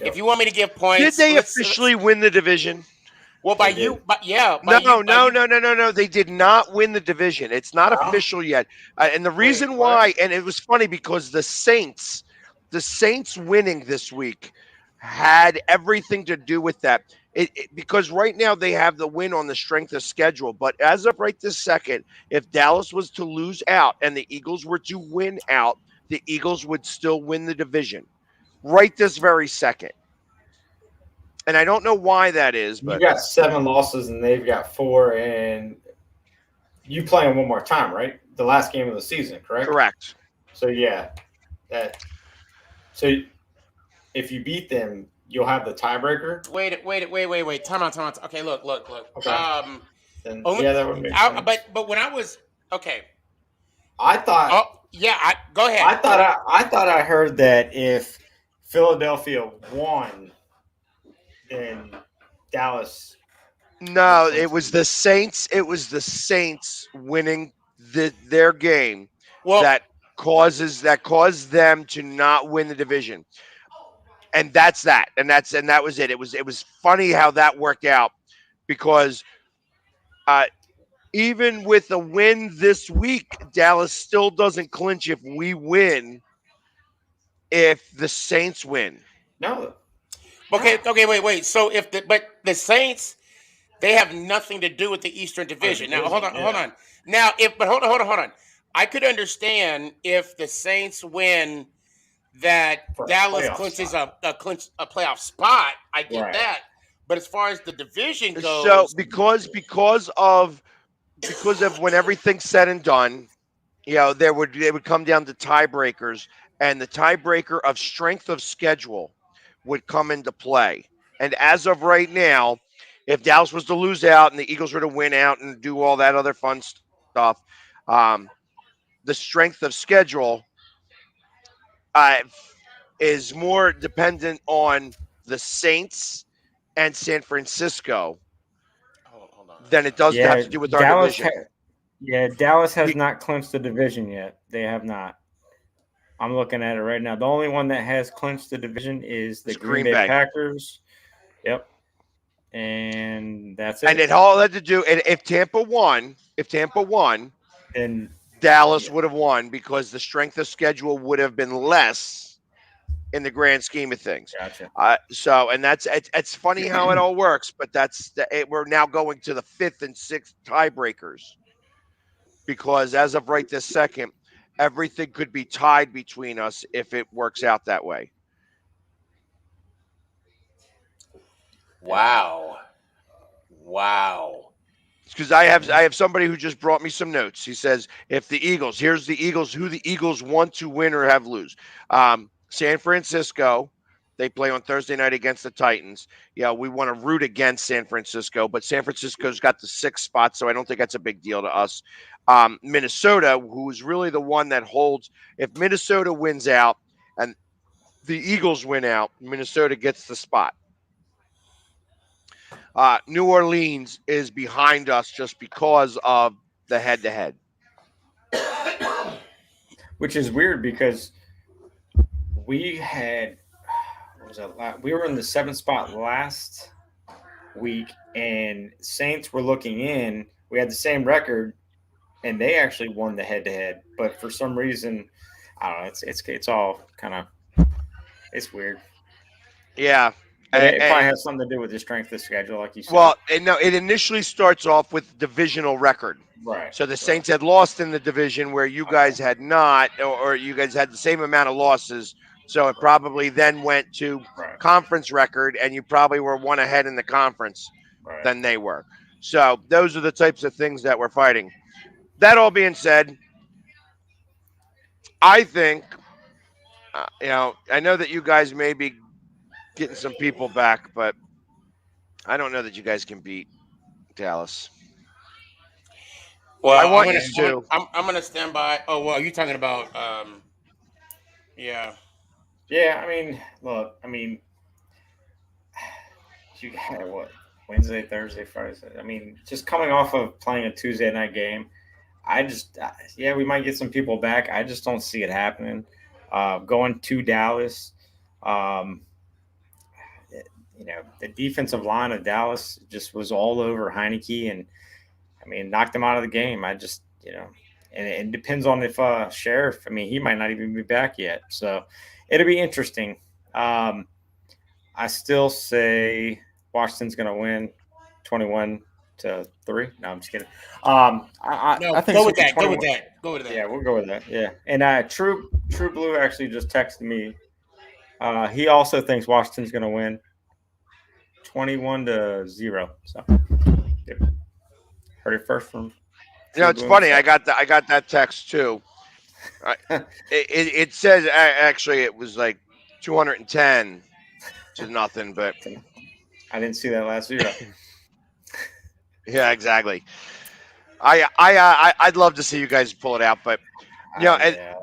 If Yep, you want me to give Did points, they let's officially win the division? well by they you, did. but yeah, by No, you, by no, you. no, no, no, no. They did not win the division. It's not No, official yet. And the wait, reason what? why, and it was funny because the Saints winning this week had everything to do with that. Because right now they have the win on the strength of schedule. But as of right this second, if Dallas was to lose out and the Eagles were to win out, the Eagles would still win the division right this very second. And I don't know why that is, You but got 7 losses and they've got 4, and you play them one more time, right? The last game of the season, correct? correct. So yeah, that. So if you beat them, you'll have the tiebreaker. Wait. Time out. Okay, look. Okay, then Only, yeah, that would make sense. but when I was okay. I thought Oh yeah, go ahead. I heard that if Philadelphia won, then Dallas would No, clinch it the was the division. Saints. It was the Saints winning their game Well, that caused them to not win the division, and that's that, and that was it. It was funny how that worked out because uh, even with a win this week, Dallas still doesn't clinch if we win. If the Saints win, No, okay, no, wait. So if the Saints, they have nothing to do with the Eastern our Division. Now division, hold yeah, on. Now if but hold on. I could understand if the Saints win that for a Dallas playoff clinches spot, a playoff spot. I get right? that. But as far as the division so goes, because of when everything's said and done, they would come down to tiebreakers, and the tiebreaker of strength of schedule would come into play. And as of right now, if Dallas was to lose out and the Eagles were to win out and do all that other fun stuff, um, the strength of schedule uh, is more dependent on the Saints and San Francisco hold on. than it does to have Yeah, to do with our Dallas. division. Yeah, Dallas has Be- not clinched the division yet. They have not. I'm looking at it right now. The only one that has clinched the division is the It's Green Green Bay Bay. Packers. Yep, and that's And it. it all had to do. And if Tampa won, And Dallas yeah, would have won because the strength of schedule would have been less in the grand scheme of things. gotcha. And it's funny how it all works, but we're now going to the fifth and sixth tiebreakers because as of right this second, everything could be tied between us if it works out that way. Yep. Wow. Because I have Mhm. I have somebody who just brought me some notes. He says if the Eagles, here's the Eagles, who the Eagles want to win or have lose. San Francisco, they play on Thursday night against the Titans. Yeah, we want to root against San Francisco, but San Francisco's got the sixth spot, so I don't think that's a big deal to us. Minnesota, who is really the one that holds, if Minnesota wins out and the Eagles win out, Minnesota gets the spot. New Orleans is behind us just because of the head to head. Which is weird because we had what was that? We were in the 7th spot last week, and Saints were looking in. We had the same record, and they actually won the head to head. But for some reason, I don't know. It's all kind of it's weird. Yeah. It probably And has something to do with the strength of schedule, like you said. well, and no, it initially starts off with divisional record. Right. So the Right. Saints had lost in the division where you Okay. guys had not, or you guys had the same amount of losses. So it Right. probably then went to Right. conference record, and you probably were one ahead in the conference Right. than they were. So those are the types of things that we're fighting. That all being said, I think, I know that you guys may be getting some people back, but I don't know that you guys can beat Dallas. I Well, want you to. I'm gonna stand by. Oh well, you talking about yeah. Yeah. I mean, look. I mean, you got what Wednesday, Thursday, Friday. I mean, just coming off of playing a Tuesday night game, yeah, we might get some people back. I just don't see it happening. Going to Dallas, um, the defensive line of Dallas just was all over Heineke, and I mean, knocked him out of the game. I just, and it depends on if Sheriff. I mean, he might not even be back yet, so it'll be interesting. Um, I still say Washington's going to win 21-3. No, I'm just kidding. I No, think it's go going with to be that. Go with 21. that. Go with Yeah, that. we'll go with that. Yeah, and True Blue actually just texted me. He also thinks Washington's going to win 21-0. So, yep. Heard it first from True It's Blue funny. himself. I got that text too. I, it says actually it was like 210 to nothing, but I didn't see that last 0. yeah, exactly. I'd love to see you guys pull it out, but and Yeah.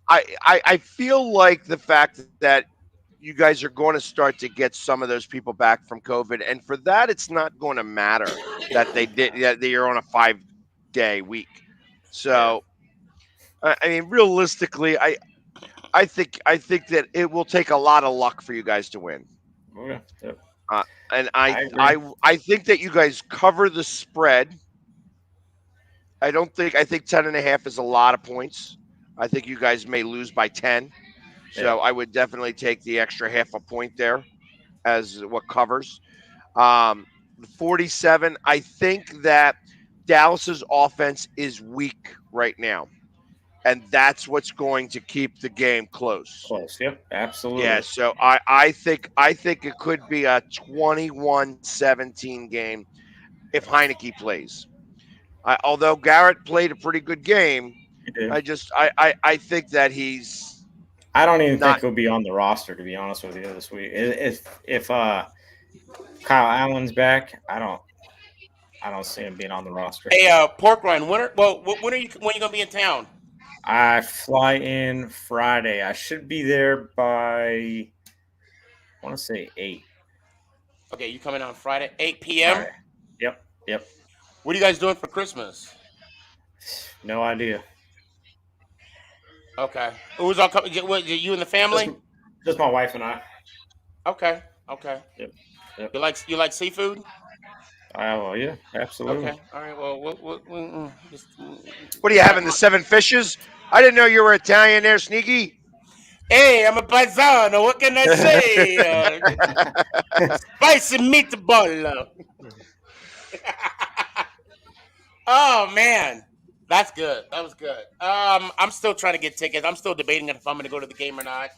I feel like the fact that you guys are going to start to get some of those people back from COVID, and for that, it's not going to matter that that you're on a 5-day week. Yeah. So I mean, realistically, I think that it will take a lot of luck for you guys to win. Okay. Yep. Uh, and I agree. I think that you guys cover the spread. I think 10.5 is a lot of points. I think you guys may lose by 10. Yeah. So I would definitely take the extra half a point there as what covers. Um, 47, I think that Dallas's offense is weak right now. And that's what's going to keep the game close. Close. Yep. Yeah, Absolutely. so I think it could be a 21-17 game if Heineke plays. Although Garrett played a pretty good game, You did. I think that he's I don't even think not he'll be on the roster, to be honest with you, this week. If Kyle Allen's back, I don't see him being on the roster. Hey, Pork Run. When are you gonna be in town? I fly in Friday. I should be there by I want to say 8. Okay, you coming on Friday, 8 All p.m. right. Yep. Yep. What are you guys doing for Christmas? No idea. Okay. Who's all coming? What, you and the Just family? just my wife and I. Okay. Okay. Yep. Yep. You like seafood? Well, yeah, absolutely. Okay. All right. Well, just what are you my, having the seven fishes? I didn't know you were Italian there, Sneaky. hey, I'm a paisano. What can I say? Spicy meatball. Oh man, that's good. That was good. I'm still trying to get tickets. I'm still debating if I'm going to go to the game or not.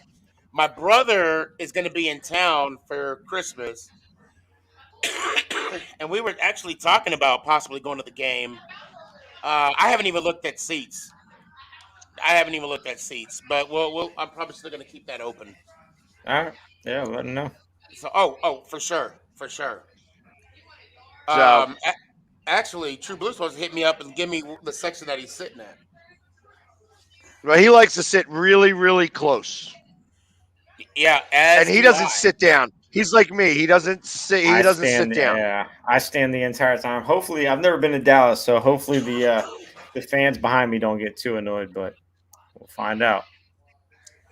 My brother is going to be in town for Christmas, and we were actually talking about possibly going to the game. I haven't even looked at seats. But I'm probably still going to keep that open. All right. Yeah, let him know. So, for sure, for sure. So, Um, a- Actually, True Blue's supposed to hit me up and give me the section that he's sitting at. well, he likes to sit really, really close, Yeah, and as he do doesn't I. sit down. He's like me. He doesn't sit. He I doesn't stand. sit down. Yeah, I stand the entire time. Hopefully, I've never been to Dallas, so hopefully the fans behind me don't get too annoyed. But we'll find out.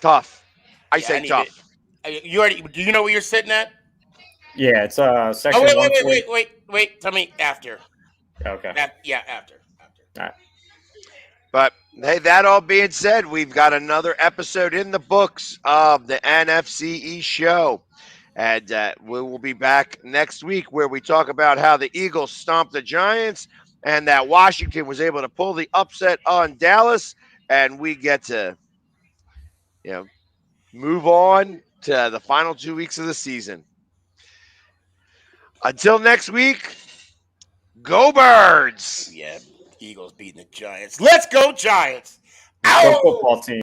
Tough. I Yeah, I say need it. tough. You already? Do you know where you're sitting at? Yeah, it's Oh, section wait, wait, wait, 140. wait, wait, wait. Tell me after. Okay. Yeah, after. All right. But hey, that all being said, we've got another episode in the books of the NFC East show. And we will be back next week where we talk about how the Eagles stomped the Giants and that Washington was able to pull the upset on Dallas. And we get to, move on to the final 2 weeks of the season. Until next week, go Birds! Yeah, Eagles beating the Giants. Let's go Giants! Let's go Ow! football team.